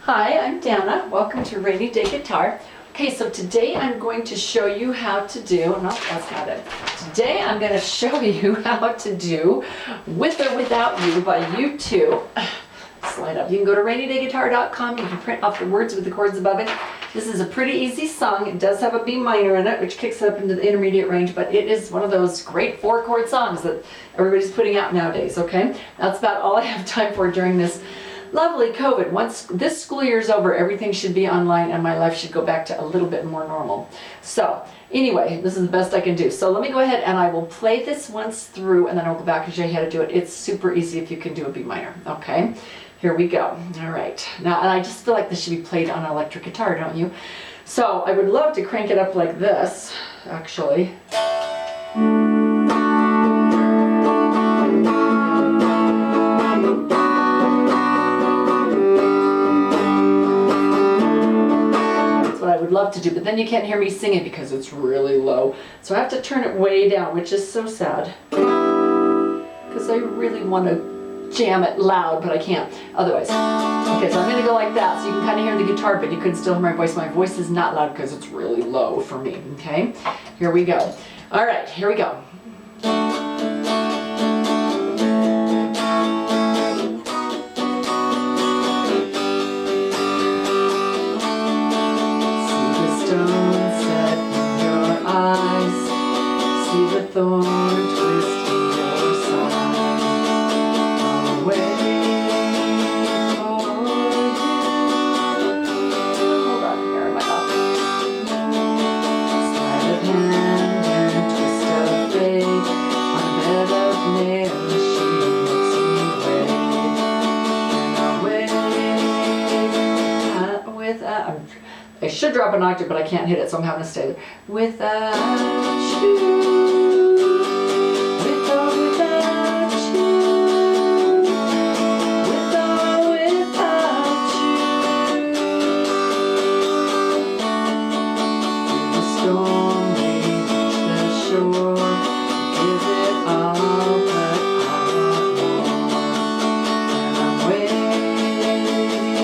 Hi, I'm Dana. Welcome to Rainy Day Guitar. Okay, so today I'm going to show you how to do, no, that's not it. Today I'm going to show you how to do With or Without You by U2. Slide up. You can go to rainydayguitar.com. You can print off the words with the chords above it. This is a pretty easy song. It does have a B minor in it, which kicks it up into the intermediate range, but it is one of those great 4-chord songs that everybody's putting out nowadays, okay? That's about all I have time for during this lovely COVID. Once this school year is over, everything should be online and my life should go back to a little bit more normal. So anyway, this is the best I can do. So let me go ahead and I will play this once through and then I'll go back and show you how to do it. It's super easy if you can do a B minor, okay? Here we go. All right. Now, and I just feel like this should be played on an electric guitar, don't you? So I would love to crank it up like this, actually. I would love to do, but then you can't hear me singing because it's really low. So I have to turn it way down, which is so sad because I really want to jam it loud, but I can't otherwise. Okay, so I'm going to go like that so you can kind of hear the guitar, but you can still hear my voice. My voice is not loud because it's really low for me. Okay, here we go. All right, here we go. See the thorn twist in your side. I'll wait for you. Hold on, here am I up. Sleight of hand and twist of fate. On a bed of nails, she makes me wait. And I'll wait without. I should drop an octave, but I can't hit it, so I'm having to stay there. Without you, with or without you, with or without you. Through the storm, we reach the shore. Give it all, but I want more. And I'm waiting for you.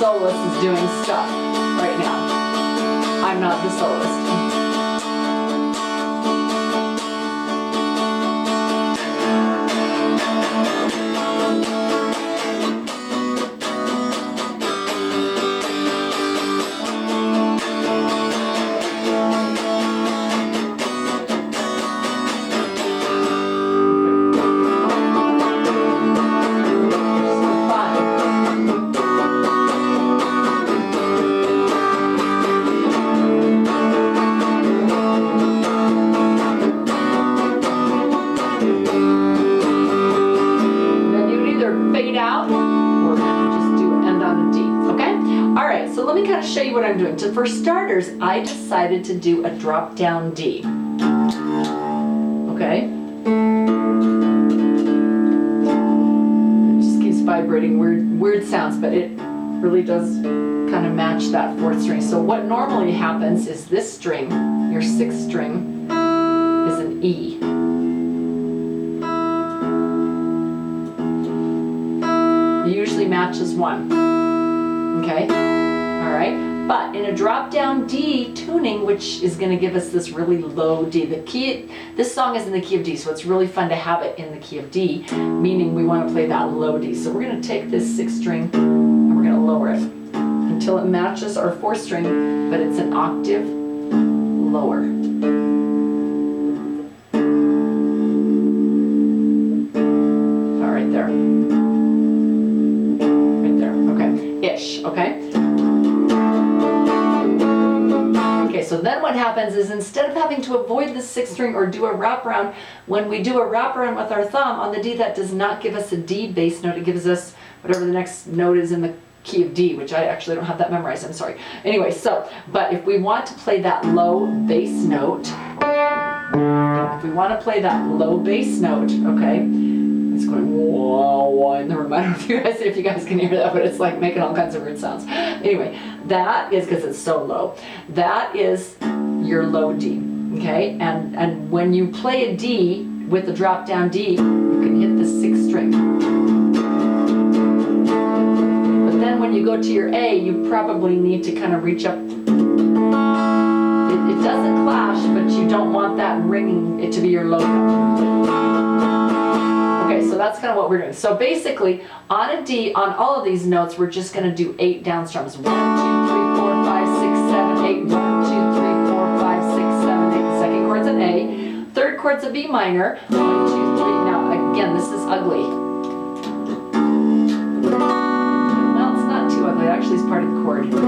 soloist is doing stuff right now. I'm not the soloist. I'm doing. For starters, I decided to do a drop down D. Okay? It just keeps vibrating, weird sounds, but it really does kind of match that fourth string. So what normally happens is this string, your sixth string, is an E. It usually matches 1. Okay? Alright? But in a drop down D tuning, which is going to give us this really low D, this song is in the key of D, so it's really fun to have it in the key of D, meaning we want to play that low D. So we're going to take this sixth string and we're going to lower it until it matches our fourth string, but it's an octave lower. All right, there. Right there, okay. Ish, okay? Okay, so then what happens is instead of having to avoid the sixth string or do a wraparound, when we do a wraparound with our thumb on the D, that does not give us a D bass note, it gives us whatever the next note is in the key of D, which I actually don't have that memorized, I'm sorry. Anyway, so, but if we want to play that low bass note, okay, it's going whoa, whoa in the room. I don't know if you guys can hear that, but it's like making all kinds of weird sounds. Anyway, that is because it's so low. That is your low D, okay? And when you play a D with the drop down D, you can hit the sixth string. But then when you go to your A, you probably need to kind of reach up. It doesn't clash, but you don't want that ringing it to be your low note. Okay, so that's kind of what we're doing. So basically, on a D, on all of these notes, we're just going to do 8 down strums. 1, 2, 3, 4, 5, 6, 7, 8. 1, 2, 3, 4, 5, 6, 7, 8. The second chord's an A. Third chord's a B minor. 1, 2, 3. Now, again, this is ugly. Well, it's not too ugly. It actually is part of the chord. But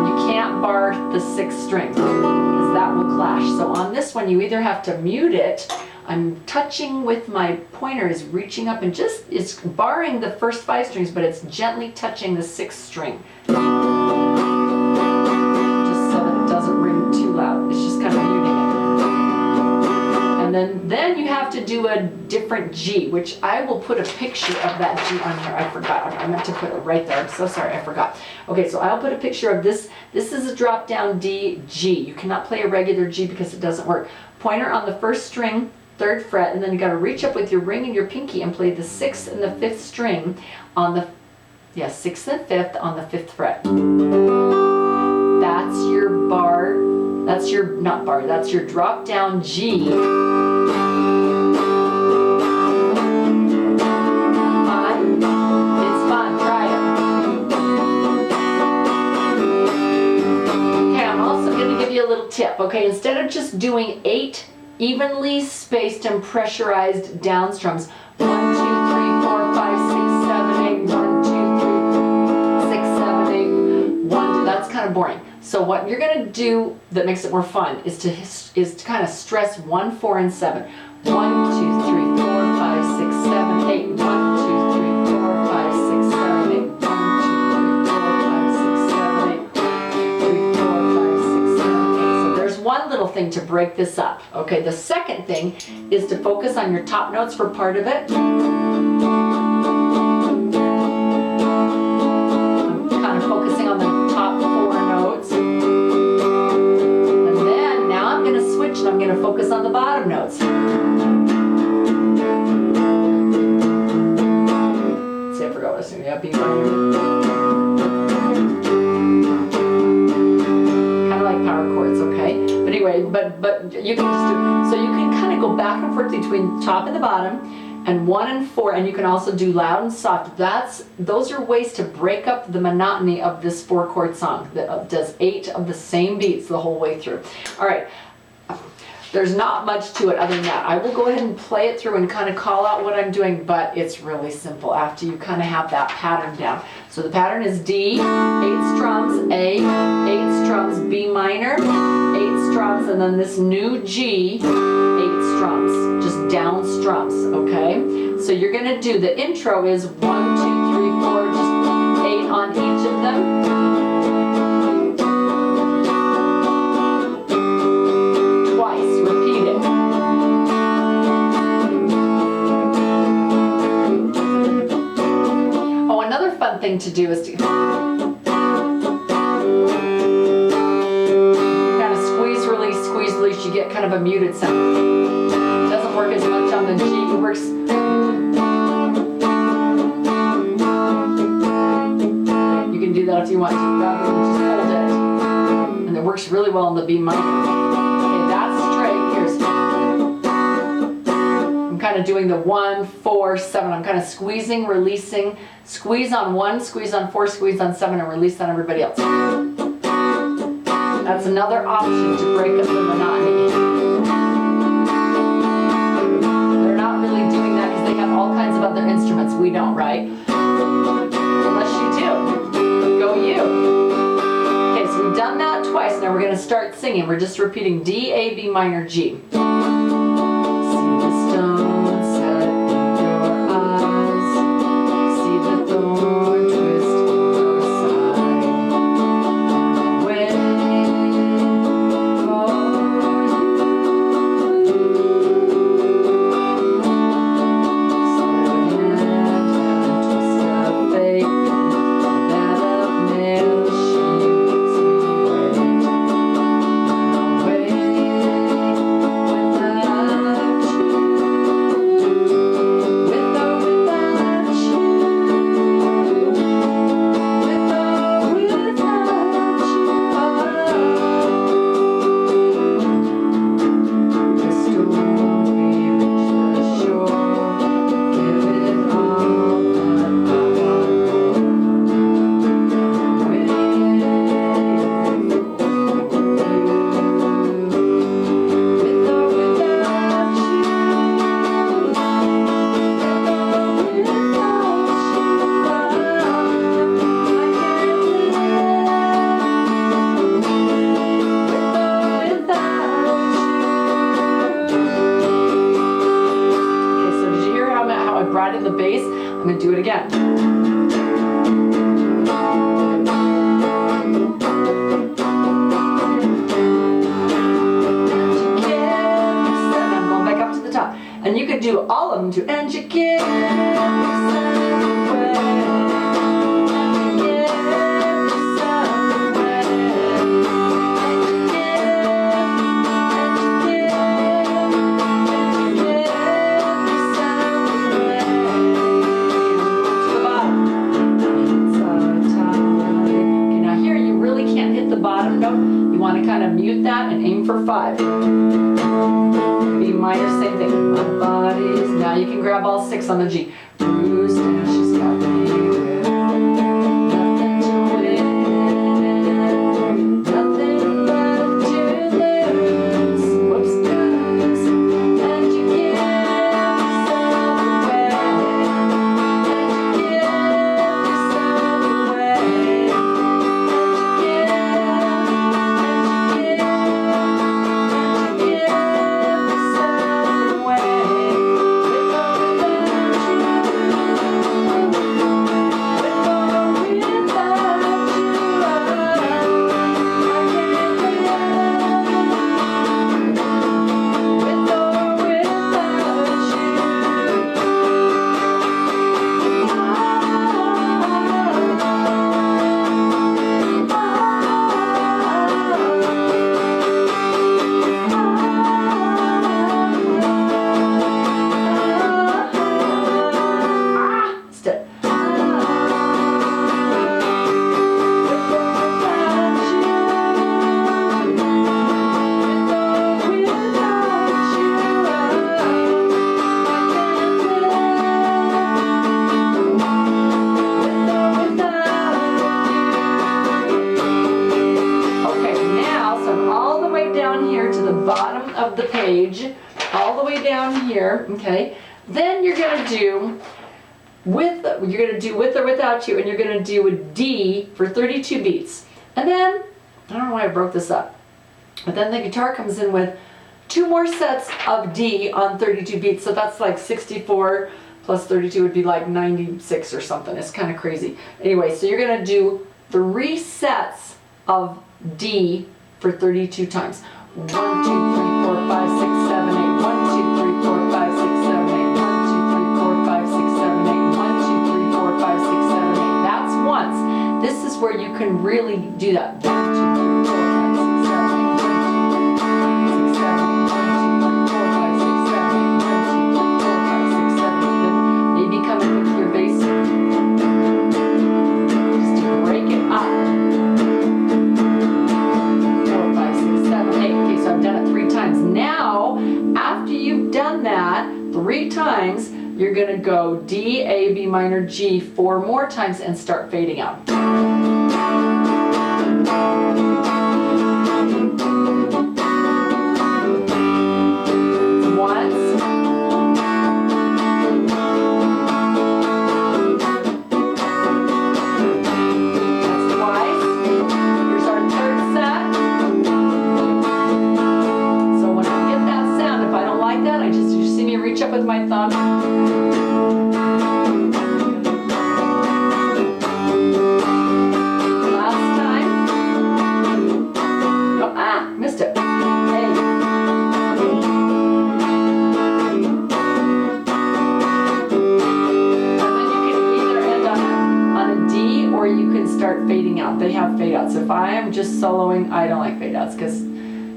you can't bar the sixth string because that will clash. So on this one, you either have to mute it. I'm touching with my pointer, is reaching up and just, it's barring the first 5 strings, but it's gently touching the sixth string. Just so that it doesn't ring too loud. It's just kind of muting it. And then you have to do a different G, which I will put a picture of that G on here. I forgot, I meant to put it right there. I'm so sorry, I forgot. Okay, so I'll put a picture of this. This is a drop down D, G. You cannot play a regular G because it doesn't work. Pointer on the first string, 3rd fret, and then you got to reach up with your ring and your pinky and play the 6th and the 5th string on the 6th and 5th on the 5th fret. That's your bar. That's your not bar. That's your drop down G. Fun. It's fun. Try it. Okay, I'm also going to give you a little tip. Okay, instead of just doing 8 evenly spaced and pressurized down strums. 1, 2, 3, 4, 5, 6, 7, 8. 1, 2, 3, 6, 7, 8. 1, 2. That's kind of boring. So what you're going to do that makes it more fun is to kind of stress 1, 4, and 7. 1, 2, 3, 4, 5, 6, 7, 8. 1, 2, 3, 4, 5, 6, 7, 8. 1, 2, 3, 4, 5, 6, 7, 8. 3, 4, 5, 6, 7, 8. So there's one little thing to break this up. Okay, the second thing is to focus on your top notes for part of it. I'm kind of focusing on the top 4 notes. And then now I'm going to switch and I'm going to focus on the bottom notes. See, I forgot what I was saying. Yeah, B minor. Kind of like power chords, okay? But anyway, but you can just do, so you can kind of go back and forth between top and the bottom and 1 and 4, and you can also do loud and soft. Those are ways to break up the monotony of this 4-chord song that does 8 of the same beats the whole way through. All right, there's not much to it other than that. I will go ahead and play it through and kind of call out what I'm doing, but it's really simple after you kind of have that pattern down. So the pattern is D, 8 strums, A, 8 strums, B minor, 8 strums, and then this new G, 8 strums, just down strums, okay? So you're gonna do, the intro is 1, 2, 3, 4, just 8 on each of them. to do is to kind of squeeze, release, you get kind of a muted sound. It doesn't work as much on the G, it works. You can do that if you want to, rather than just hold it. And it works really well on the B minor. Okay, that's straight. Here's. I'm kind of doing the 1, 4, 7. I'm kind of squeezing, releasing. Squeeze on 1, squeeze on 4, squeeze on 7, and release on everybody else. That's another option to break up the monotony. They're not really doing that because they have all kinds of other instruments. We don't, right? Unless you do. Go you. Okay, so we've done that twice. Now we're going to start singing. We're just repeating D, A, B minor, G. See the stone set in your eyes. See the thorn twist your side. Away for you. Slow hand and twist a fake. That of nail shapes me wet. Away without you. With or without you. With or without you. The story reached the shore. Give it all, but I want more. Away for you. With or without you. With or without you. I can't live. With or without you. Okay, so did you hear how I brought in the bass? I'm going to do it again. And I'm going back up to the top. And you could do all of them too. And you give yourself away. And you give yourself away. And you give, and you give yourself away. To the bottom. It's our time. Okay, now here you really can't hit the bottom note. You want to kind of mute that and aim for 5. B minor, same thing. My body's. Now you can grab all 6 on the G. Bruised and she's got me with nothing to win, nothing left to lose. Whoops. And you give yourself away. And you give yourself away. And you give, and you give yourself away. With or without you. page all the way down here, okay? Then you're gonna do with or without you, and you're gonna do a D for 32 beats. And then, I don't know why I broke this up, but then the guitar comes in with 2 more sets of D on 32 beats, so that's like 64 plus 32 would be like 96 or something. It's kind of crazy. Anyway, so you're gonna do 3 sets of D for 32 times. 1, 2, 3, 4, 5, 6, 7, 8. 1, 2, 3, 4, 5, 6, 7, 8. 1, 2, 3, 4, 5, 6, 7, 8. 1, 2, 3, 4, 5, 6, 7, 8. That's 1. where you can really do that. 1, 2, 3, 4, 5, 6, 7, 8, 1, 2, 3, 4, 5, 6, 7, 8, 1, 2, 3, 4, 5, 6, 7, 8. Maybe coming with your bass just to break it up. 4, 5, 6, 7, 8. Okay, so I've done it 3 times. Now, after you've done that 3 times, you're gonna go D, A, B minor, G 4 more times and start fading out. Once. That's twice. Here's our 3rd set. So when I get that sound, if I don't like that, you see me reach up with my thumb. Missed it. Hey. And then you can either end on a D or you can start fading out. They have fade outs. If I am just soloing, I don't like fade outs because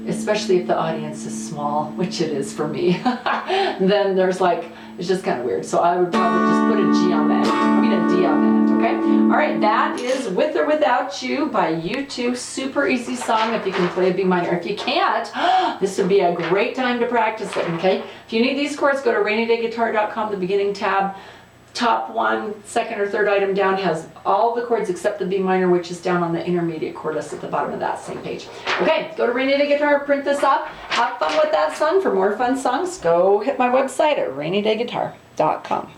especially if the audience is small, which it is for me, then there's like, it's just kind of weird. So I would probably just put a G on the end. I mean a D on the end, okay? All right, that is With or Without You by U2. Super easy song if you can play a B minor. If you can't, this would be a great time to practice it, okay? If you need these chords, go to rainydayguitar.com, the beginning tab. Top 1, 2nd or 3rd item down has all the chords except the B minor, which is down on the intermediate chord list at the bottom of that same page. Okay, go to Rainy Day Guitar, print this up, have fun with that song. For more fun songs, go hit my website at rainydayguitar.com.